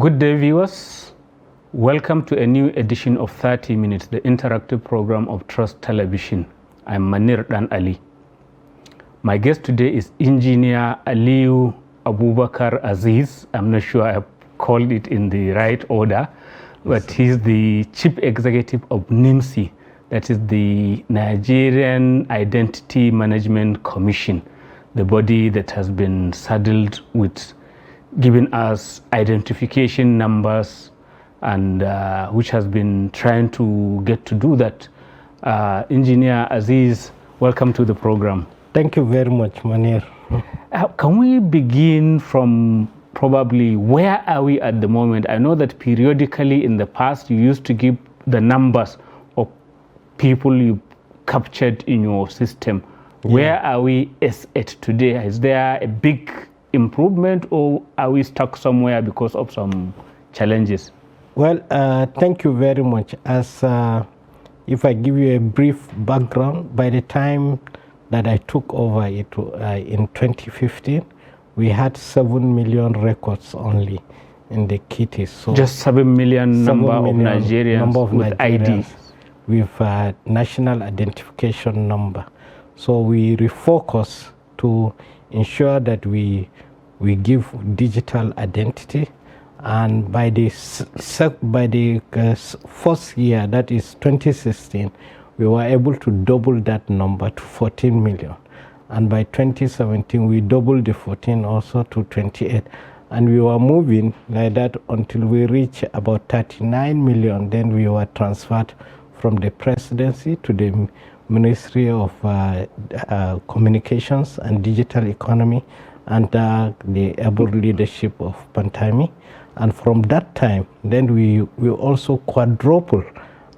Good day, viewers. Welcome to a new edition of 30 Minutes, the interactive program of Trust Television. I'm Manir Dan Ali. My guest today is Engineer Aliyu Aziz. I'm not sure I called it in the right order, but he's the Chief Executive of NIMC, that is the Nigerian Identity Management Commission, the body that has been saddled with giving us identification numbers and which has been trying to get to do that. Engineer Aziz, welcome to the program. Thank you very much, Manir. Can we begin from probably where are we at the moment? I know that periodically in the past you used to give the numbers of people you captured in your system. Yeah. Where are we at today? Is there a big improvement, or are we stuck somewhere because of some challenges? Well, thank you very much. As if I give you a brief background, by the time that I took over it in 2015, we had 7 million records only in the kitties. So just 7 million number of Nigerians with ID. With national identification number. So we refocus to ensure that we give digital identity, and by the first year, that is 2016, we were able to double that number to 14 million, and by 2017 we doubled the 14 also to 28, and we were moving like that until we reached about 39 million. Then we were transferred from the presidency to the Ministry of Communications and Digital Economy under the able leadership of Pantami. And from that time, then we also quadruple.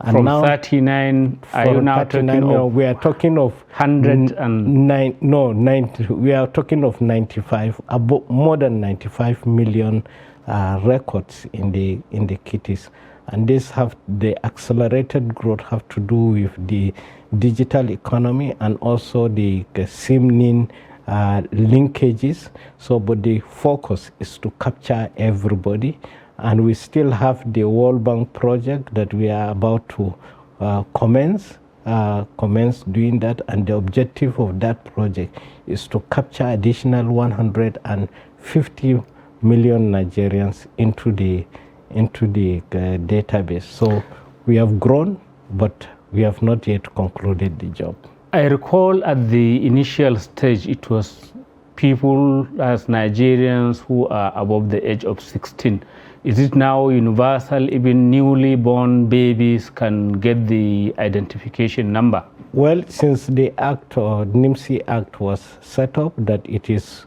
And from now 39, are you now 39, talking of we are talking of 109? No, 90. We are talking of 95, about more than 95 million records in the kitties. And this the accelerated growth have to do with the digital economy and also the SIM-NIN linkages. So, but the focus is to capture everybody, and we still have the World Bank project that we are about to commence doing that, and the objective of that project is to capture additional 150 million Nigerians into the database. So we have grown, but we have not yet concluded the job. I recall at the initial stage, it was people as Nigerians who are above the age of 16. Is it now universal, even newly born babies can get the identification number? Well, since the act or NIMC Act was set up, that it is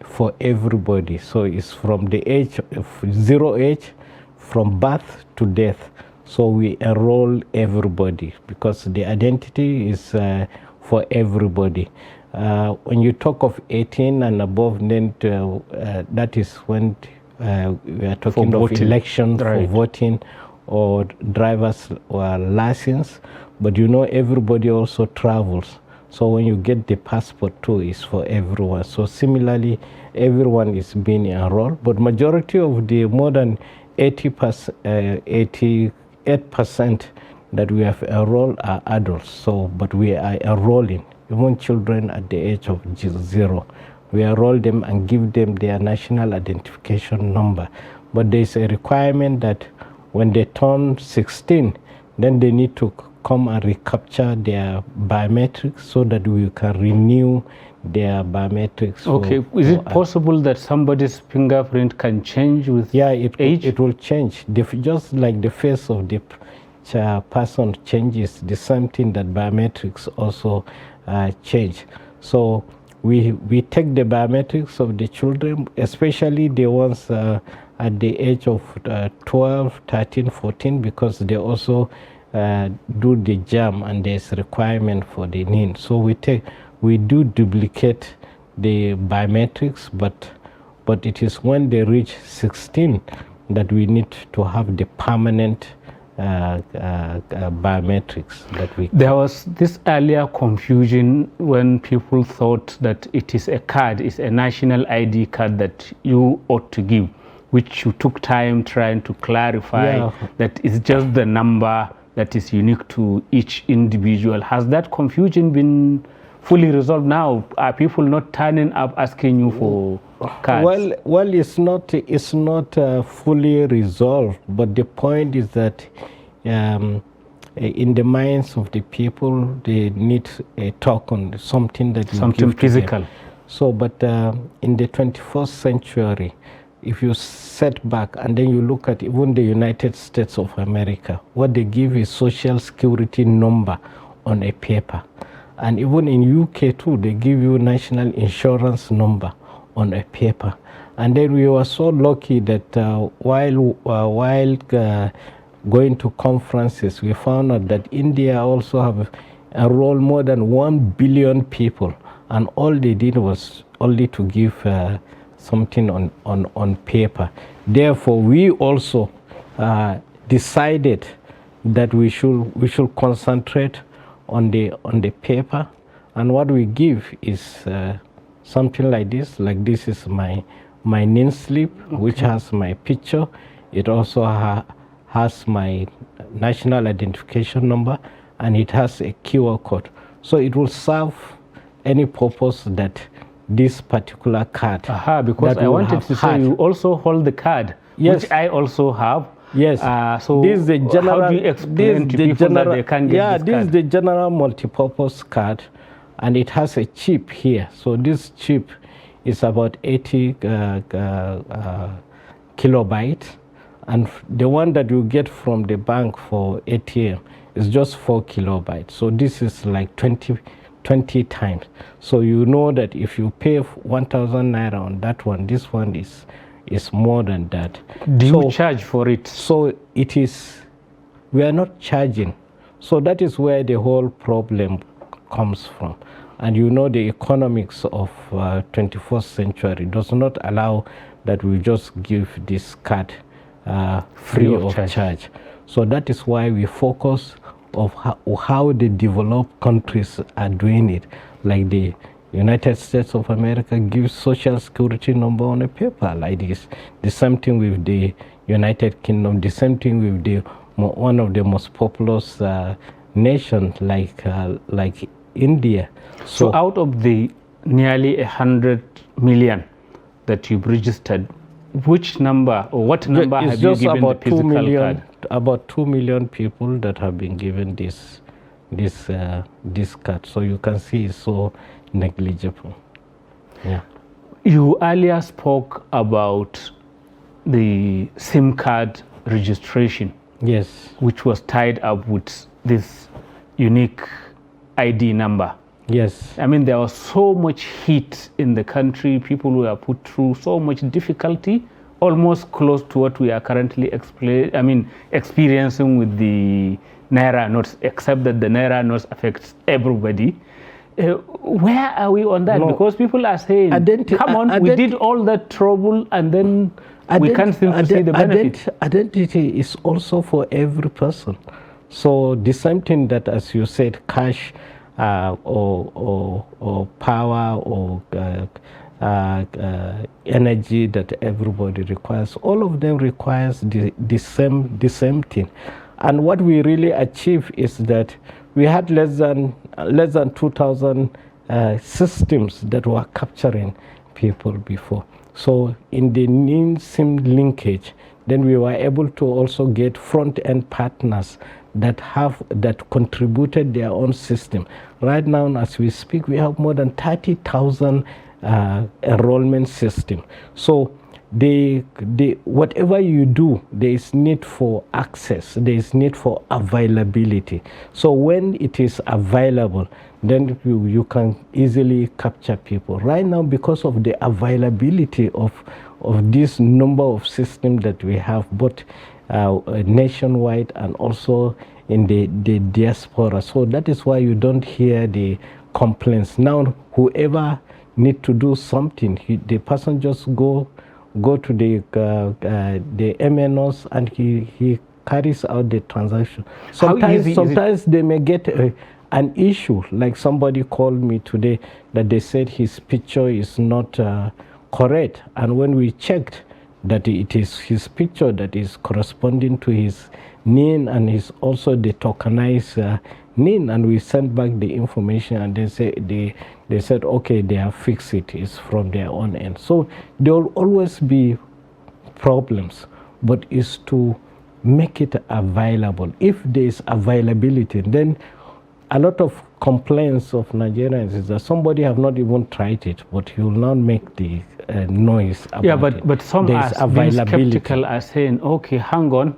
for everybody. So it's from the age of 0 age, from birth to death. So we enroll everybody because the identity is for everybody. When you talk of 18 and above, then that is when we are talking of elections, right, for voting or driver's license. But you know, everybody also travels. So when you get the passport too, is for everyone. So similarly, everyone is being enrolled, but majority of the more than 88% that we have enrolled are adults. So, but we are enrolling even children at the age of 0. We enroll them and give them their national identification number. But there is a requirement that when they turn 16, then they need to come and recapture their biometrics so that we can renew their biometrics. Okay, is it possible that somebody's fingerprint can change with age? It will change. Just like the face of the person changes, the same thing that biometrics also change. So we take the biometrics of the children, especially the ones at the age of 12, 13, 14, because they also do the JAM and there's requirement for the NIN. So we do duplicate the biometrics, but it is when they reach 16 that we need to have the permanent biometrics that we. There was this earlier confusion when people thought that it is a card, it's a national ID card that you ought to give. which you took time trying to clarify that it's just the number that is unique to each individual. Has that confusion been fully resolved now? Are people not turning up asking you for cards? Well, it's not fully resolved, but the point is that in the minds of the people, they need a talk on something that something physical. So, but in the 21st century, if you set back and then you look at even the United States of America, what they give is social security number on a paper. And even in UK too, they give you national insurance number on a paper. And then we were so lucky that while going to conferences, we found out that India also have enrolled more than 1 billion people. And all they did was only to give something on paper. Therefore, we also decided that we should concentrate on the paper, and what we give is something like this. Like this is my name slip, which has my picture. It also has my national identification number, and it has a QR code. So it will serve any purpose that this particular card. Because I wanted to say you also hold the card, yes, which I also have. Yes. So this is the general, how do you explain to people that they can get this card? This is the general multi-purpose card, and it has a chip here. So this chip is about 80 kilobytes, and the one that you get from the bank for ATM is just 4 kilobytes. So this is like 20 times. So you know that if you pay 1,000 naira on that one, this one is more than that. Do you charge for it? So it is, we are not charging. So that is where the whole problem comes from. And you know the economics of 21st century does not allow that we just give this card free of charge. So that is why we focus of how the developed countries are doing it. Like the United States of America gives social security number on a paper like this. The same thing with the United Kingdom. The same thing with the one of the most populous nations like India. So out of the nearly 100 million that you've registered, which number or what number have you given the physical card? About 2 million people that have been given this card. So you can see it's so negligible. Yeah. You earlier spoke about the SIM card registration. Yes. Which was tied up with this unique ID number. Yes. I mean, there was so much heat in the country. People were put through so much difficulty, almost close to what we are currently experiencing with the Naira notes, except that the Naira notes affects everybody. Where are we on that? No. Because people are saying, come on, we did all that trouble and then we can't seem to see the benefit. Identity is also for every person. So the same thing that, as you said, cash or power or energy that everybody requires, all of them requires the same thing. And what we really achieved is that we had less than 2,000 systems that were capturing people before. So in the new SIM linkage, then we were able to also get front-end partners that contributed their own system. Right now, as we speak, we have more than 30,000 enrollment system. So whatever you do, there is need for access, there is need for availability. So when it is available, then you can easily capture people. Right now, because of the availability of this number of systems that we have, both nationwide and also in the diaspora. So that is why you don't hear the complaints. Now, whoever need to do something, the person just go to the MNOs and he carries out the transaction. Sometimes they may get an issue, like somebody called me today that they said his picture is not correct, and when we checked, that it is his picture that is corresponding to his NIN, and is also the tokenized NIN, and we sent back the information, and they said okay, they have fixed it. It's from their own end. So there will always be problems, but is to make it available. If there is availability, then a lot of complaints of Nigerians is that somebody have not even tried it, but he will not make the noise about it. But some are being skeptical, are saying, okay, hang on,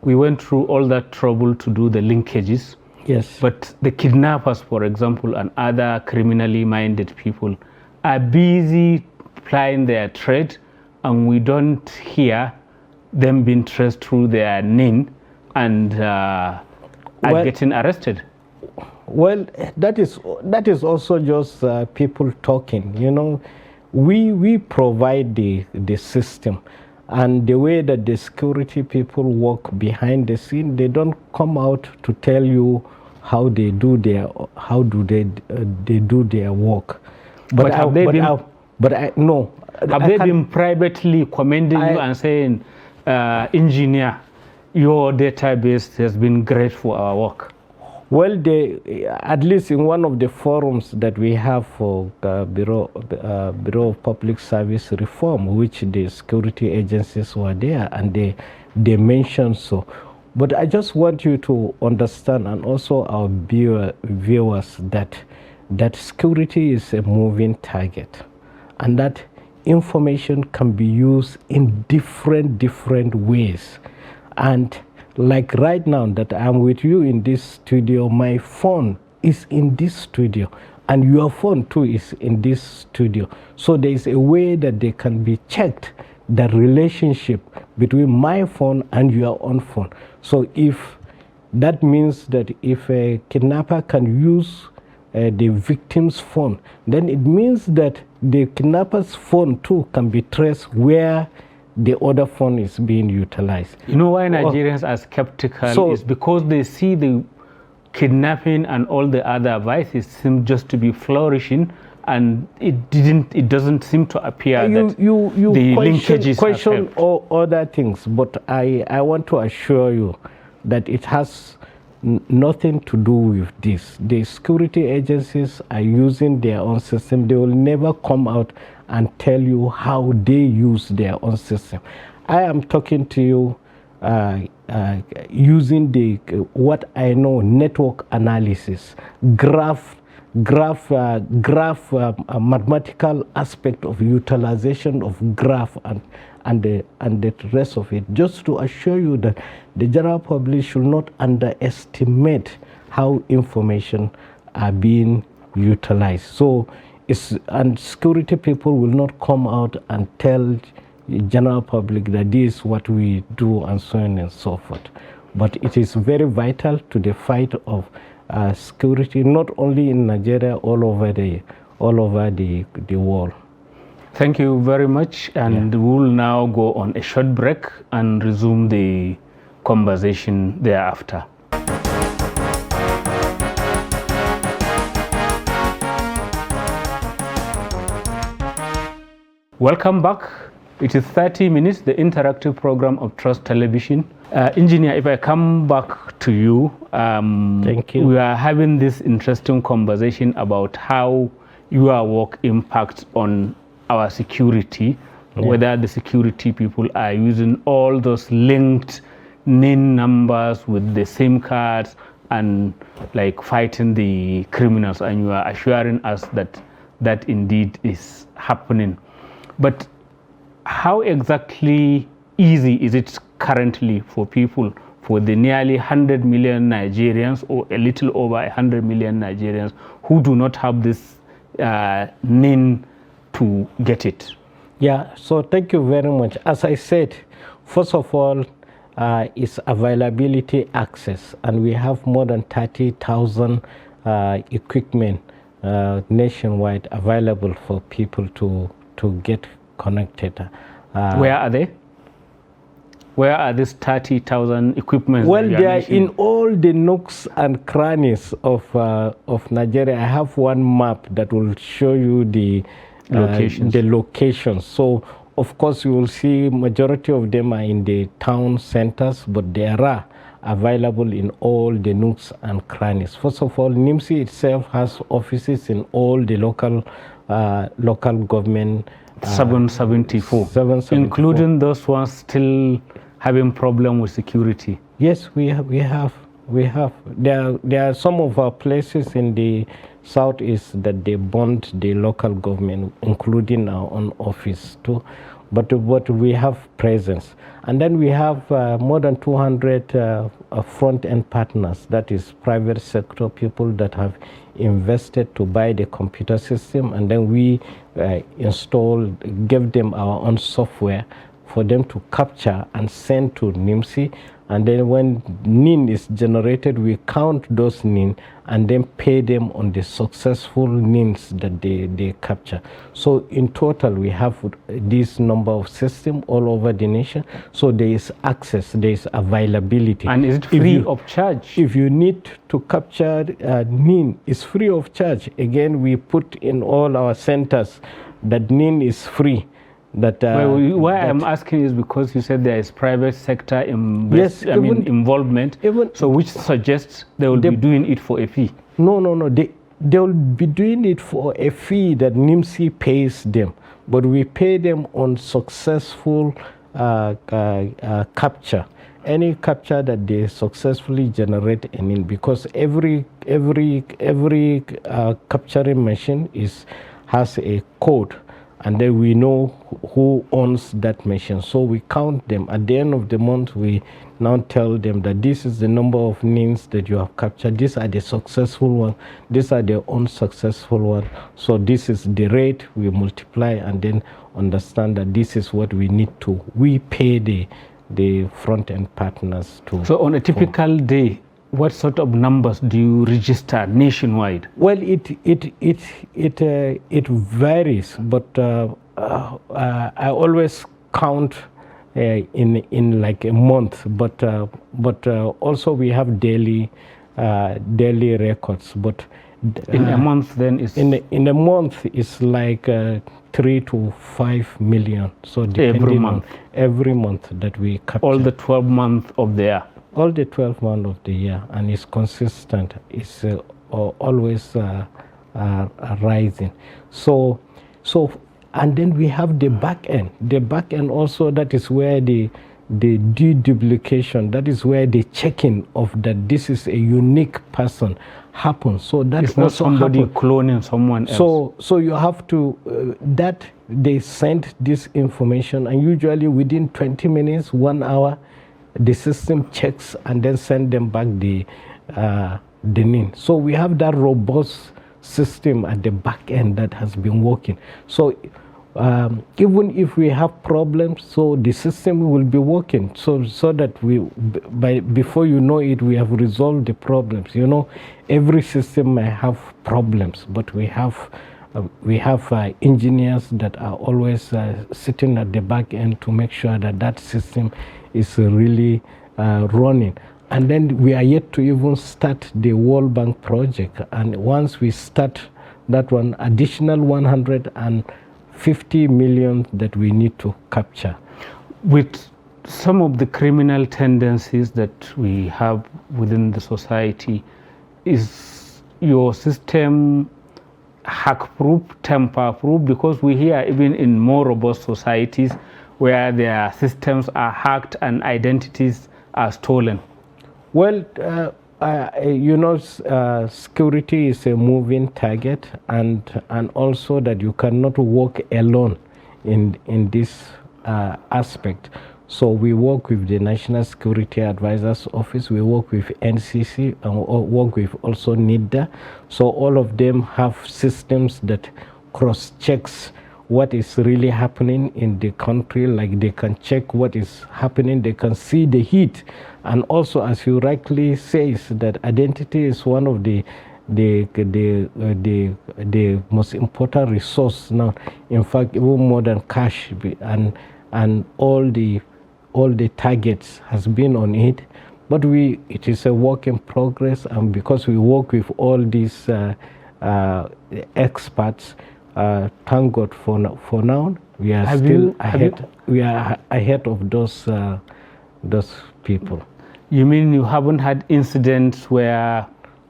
we went through all that trouble to do the linkages. Yes. But the kidnappers, for example, and other criminally minded people are busy plying their trade, and we don't hear them being traced through their NIN and are getting arrested. Well, that is also just people talking. You know, we provide the system, and the way that the security people work behind the scene, they don't come out to tell you how they do their work. But have they been? No. Have they been privately commending you and saying, engineer, your database has been great for our work? Well, at least in one of the forums that we have for Bureau of Public Service Reform, which the security agencies were there, and they mentioned so. But I just want you to understand, and also our viewers, that security is a moving target, and that information can be used in different ways. And like right now that I'm with you in this studio, my phone is in this studio, and your phone too is in this studio. So there is a way that they can be checked, the relationship between my phone and your own phone. So if that means that if a kidnapper can use the victim's phone, then it means that the kidnapper's phone too can be traced where the other phone is being utilized. You know why Nigerians are skeptical is because they see the kidnapping and all the other vices seem just to be flourishing, and it doesn't seem to appear that the linkages question all other things, but I want to assure you that it has nothing to do with this. The security agencies are using their own system. They will never come out and tell you how they use their own system. I am talking to you using what I know, network analysis, graph mathematical aspect of utilization of graph and the rest of it, just to assure you that the general public should not underestimate how information are being utilized. So and security people will not come out and tell the general public that this is what we do and so on and so forth. But it is very vital to the fight of security, not only in Nigeria, all over the world. Thank you very much, and we'll now go on a short break and resume the conversation thereafter. Welcome back. It is 30 minutes, the interactive program of Trust Television. Engineer, if I come back to you, thank you. We are having this interesting conversation about how your work impacts on our security, whether the security people are using all those linked NIN numbers with the SIM cards and like fighting the criminals, and you are assuring us that that indeed is happening. But how exactly easy is it currently for people, for the nearly 100 million Nigerians, or a little over 100 million Nigerians who do not have this NIN to get it? Yeah, so thank you very much. As I said, first of all, is availability access, and we have more than 30,000 equipment nationwide available for people to get connected. Where are they? Where are these 30,000 equipment? Well, they are in all the nooks and crannies of Nigeria. I have one map that will show you the locations. So Of course, you will see majority of them are in the town centers, but there are available in all the nooks and crannies. First of all, NIMSI itself has offices in all the local government. 774, 774, including those ones still having problem with security. Yes, we have. There are some of our places in the southeast that they bond the local government, including our own office too. But we have presence. And then we have more than 200 front-end partners, that is private sector people that have invested to buy the computer system, and then we give them our own software for them to capture and send to NIMSI. And then when NIN is generated, we count those NIN and then pay them on the successful NINs that they capture. So in total, we have this number of systems all over the nation. So there is access, there is availability. And is it free of charge? If you need to capture NIN, it's free of charge. Again, we put in all our centers that NIN is free. I'm asking is because you said there is private sector involvement, so which suggests they will be doing it for a fee. No. They will be doing it for a fee that NIMSI pays them, but we pay them on successful capture. Any capture that they successfully generate because every capturing machine has a code. And then we know who owns that machine. So we count them. At the end of the month, we now tell them that this is the number of NINs that you have captured. These are the successful ones. These are the unsuccessful ones. So this is the rate we multiply and then understand that this is what we need to. We pay the front-end partners to. So on a typical day, what sort of numbers do you register nationwide? Well, it varies, but I always count in like a month. But also we have daily records. But in a month, then is in a month is like 3 to 5 million. So depending every month that we capture. All the 12 months of the year. All the 12 months of the year, and it's consistent. It's always rising. So, and then we have the back end. The back end also, that is where the deduplication, that is where the checking of that this is a unique person happens. So that it's not somebody cloning someone else. So you have to that they send this information, and usually within 20 minutes, 1 hour. The system checks and then send them back the NIN. So we have that robust system at the back end that has been working. So even if we have problems, so the system will be working. So that before you know it, we have resolved the problems. You know, every system may have problems, but we have engineers that are always sitting at the back end to make sure that system is really running. And then we are yet to even start the World Bank project. And once we start that one, additional 150 million that we need to capture. With some of the criminal tendencies that we have within the society, is your system hack-proof, tamper-proof? Because we hear even in more robust societies where their systems are hacked and identities are stolen. Well, security is a moving target, and also that you cannot work alone in this aspect. So we work with the National Security Advisors Office, we work with NCC, and work with also NIDA. So all of them have systems that cross-checks what is really happening in the country. Like they can check what is happening, they can see the heat. And also, as you rightly say, that identity is one of the most important resource now. In fact, even more than cash, and all the targets has been on it. But it is a work in progress, and because we work with all these experts, thank God for now we are we are ahead of those people. You mean you haven't had incidents where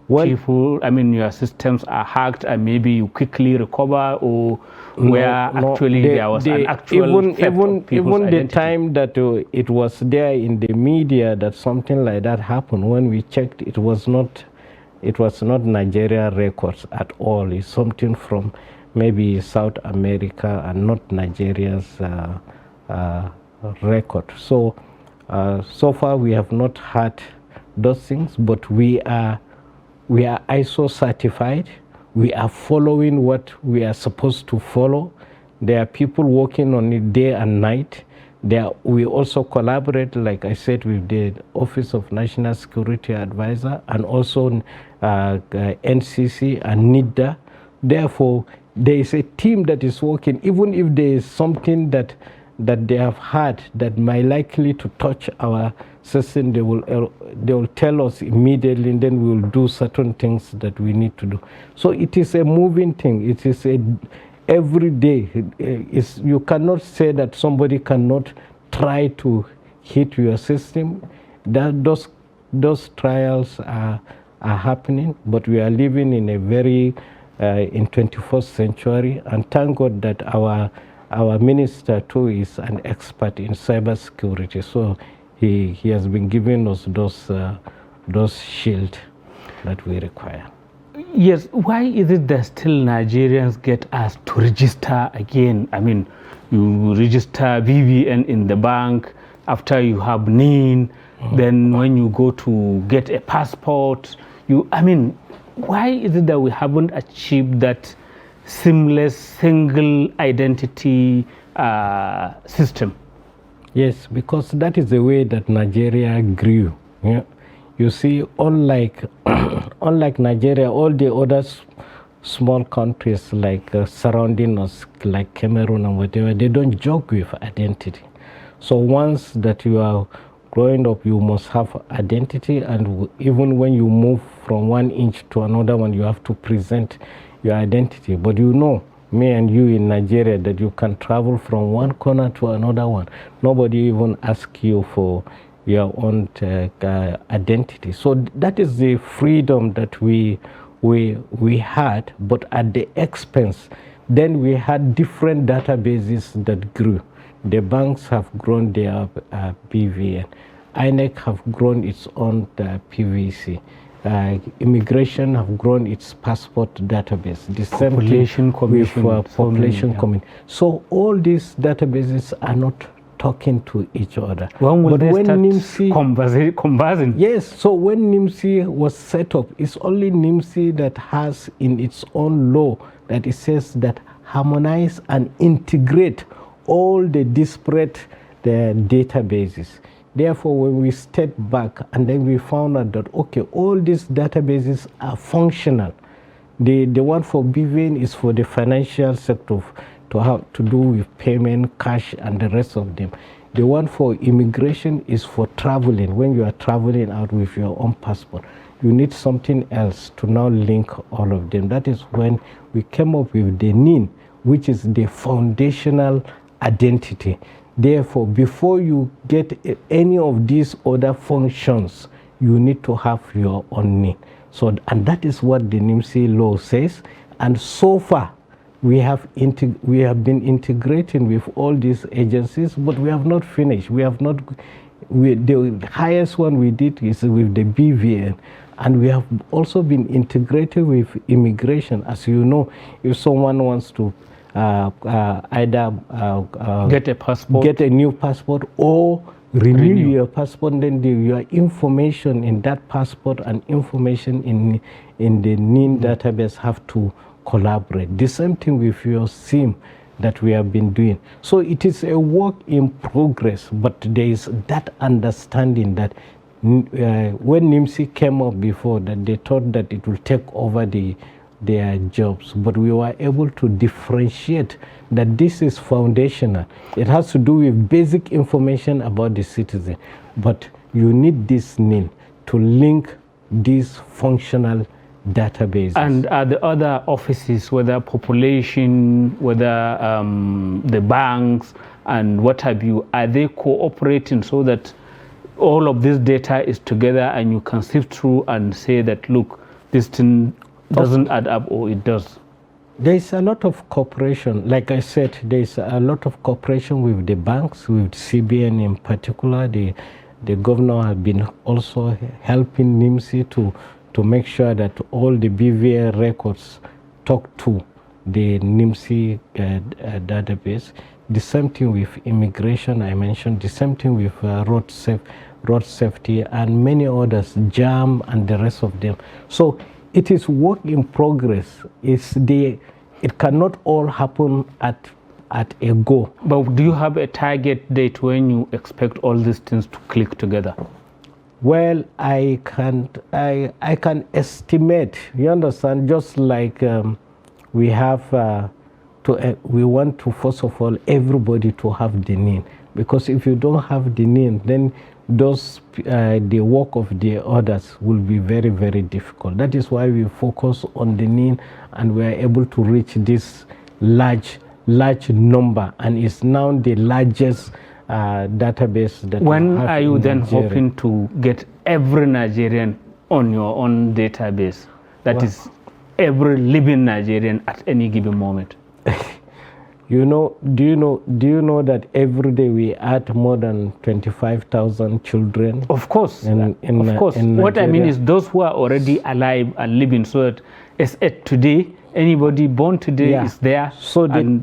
people, I mean, your systems are hacked and maybe you quickly recover, or where actually there was an actual even the time that it was there in the media that something like that happened, when we checked, it was not Nigeria records at all. It's something from maybe South America and not Nigeria's record. So so far we have not had those things, but we are ISO certified. We are following what we are supposed to follow. There are people working on it day and night. We also collaborate, like I said, with the Office of National Security Advisor and also NCC and NIDA. Therefore, there is a team that is working. Even if there is something that they have had that might likely to touch our system, they will tell us immediately, and then we will do certain things that we need to do. So it is a moving thing. It is every day. You cannot say that somebody cannot try to hit your system. Those trials are happening, but we are living in a very in 21st century, and thank God that our minister too is an expert in cybersecurity. So he has been giving us those shields that we require. Yes, why is it that still Nigerians get asked to register again? I mean, you register BVN in the bank after you have NIN, then when you go to get a passport, why is it that we haven't achieved that seamless single identity system? Yes, because that is the way that Nigeria grew. Yeah. You see, unlike Nigeria, all the other small countries like surrounding us, like Cameroon and whatever, they don't joke with identity. So once that you are growing up, you must have identity, and even when you move from one inch to another one, you have to present your identity. But you know, me and you in Nigeria, that you can travel from one corner to another one. Nobody even asks you for your own identity. So that is the freedom that we had, but at the expense. Then we had different databases that grew. The banks have grown their BVN. INEC have grown its own PVC. Immigration have grown its passport database. The same Population Commission. Population Commission. So all these databases are not talking to each other. When will they start conversing? Yes, so when NIMC was set up, it's only NIMC that has in its own law that it says that harmonize and integrate all the disparate databases. Therefore, when we stepped back and then we found out that, okay, all these databases are functional. The one for BVN is for the financial sector, to have to do with payment, cash, and the rest of them. The one for immigration is for traveling. When you are traveling out with your own passport, you need something else to now link all of them. That is when we came up with the NIN, which is the foundational identity. Therefore, before you get any of these other functions, you need to have your own NIN. So, and that is what the NIMC law says. And so far, we have been integrating with all these agencies, but we have not finished. The highest one we did is with the BVN, and we have also been integrated with immigration. As you know, if someone wants to either get a new passport or renew your passport, then your information in that passport and information in the NIN database have to collaborate. The same thing with your SIM that we have been doing. So it is a work in progress, but there is that understanding that when NIMC came up before, that they thought that it will take over their jobs, but we were able to differentiate that this is foundational. It has to do with basic information about the citizen, but you need this NIN to link these functional databases. And are the other offices, whether population, whether the banks and what have you, are they cooperating so that all of this data is together and you can sift through and say that, look, this thing doesn't add up or it does? There's a lot of cooperation. Like I said, there's a lot of cooperation with the banks, with CBN in particular. The governor has been also helping NIMSI to make sure that all the BVA records talk to the NIMSI database. The same thing with immigration, I mentioned. The same thing with road safety and many others, JAM and the rest of them. So it is work in progress. It cannot all happen at a go. But do you have a target date when you expect all these things to click together? Well, I can estimate. You understand? Just like we have we want to, first of all, everybody to have the NIN, because if you don't have the NIN, then the work of the others will be very, very difficult. That is why we focus on the NIN, and we are able to reach this large number, and it's now the largest database that when we have. Are you in then Nigeria. hoping to get every Nigerian on your own database? That is every living Nigerian at any given moment. Do you know that every day we add more than 25,000 children? Of course, of course. What I mean is those who are already alive and living, so that as at today, anybody born today is there. So the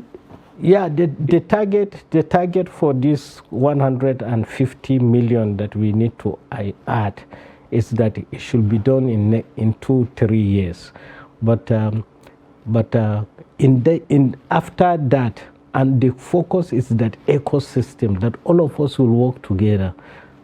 target for this 150 million that we need to add is that it should be done in 2-3 years, but after that, and the focus is that ecosystem, that all of us will work together.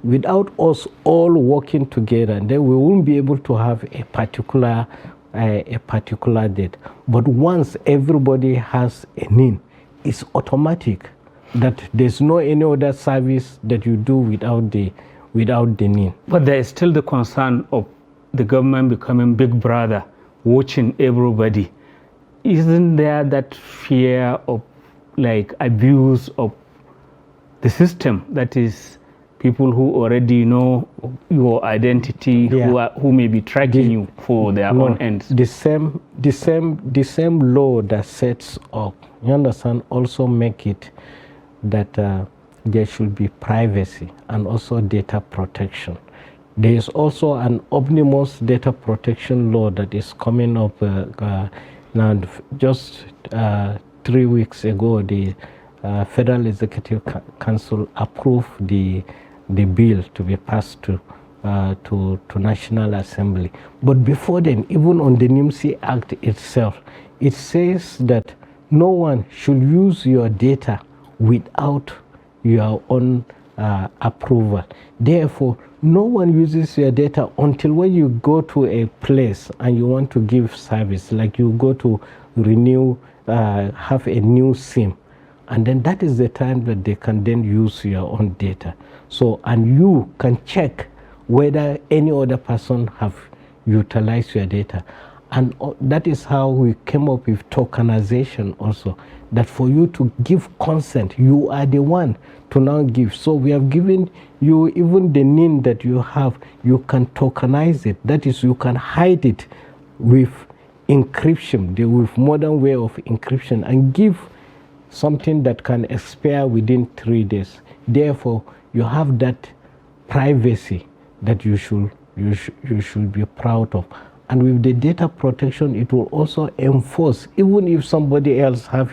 Without us all working together, then we won't be able to have a particular date. But once everybody has a NIN, it's automatic that there's no any other service that you do without the NIN. But there is still the concern of the government becoming big brother, watching everybody. Isn't there that fear of like abuse of the system? That is, people who already know your identity, who may be tracking you for their own ends. The same law that sets up, you understand, also make it that there should be privacy and also data protection. There is also an omnibus data protection law that is coming up now. Just 3 weeks ago, the Federal Executive Council approved the bill to be passed to National Assembly. But before then, even on the NIMSI Act itself, it says that no one should use your data without your own approval. Therefore, no one uses your data until when you go to a place and you want to give service, like you go to renew, have a new SIM, and then that is the time that they can then use your own data. So, and you can check whether any other person have utilized your data. And that is how we came up with tokenization also, that for you to give consent, you are the one to now give. So we have given you even the NIN that you have, you can tokenize it. That is, you can hide it with encryption, with modern way of encryption, and give something that can expire within 3 days. Therefore, you have that privacy that you should be proud of. And with the data protection, it will also enforce, even if somebody else have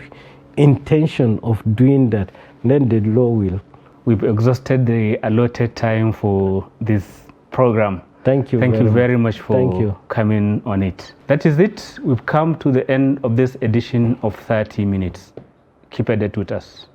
intention of doing that, then the law will. We've exhausted the allotted time for this program. Thank you. Thank you very much for coming on it. That is it. We've come to the end of this edition of 30 Minutes. Keep it with us.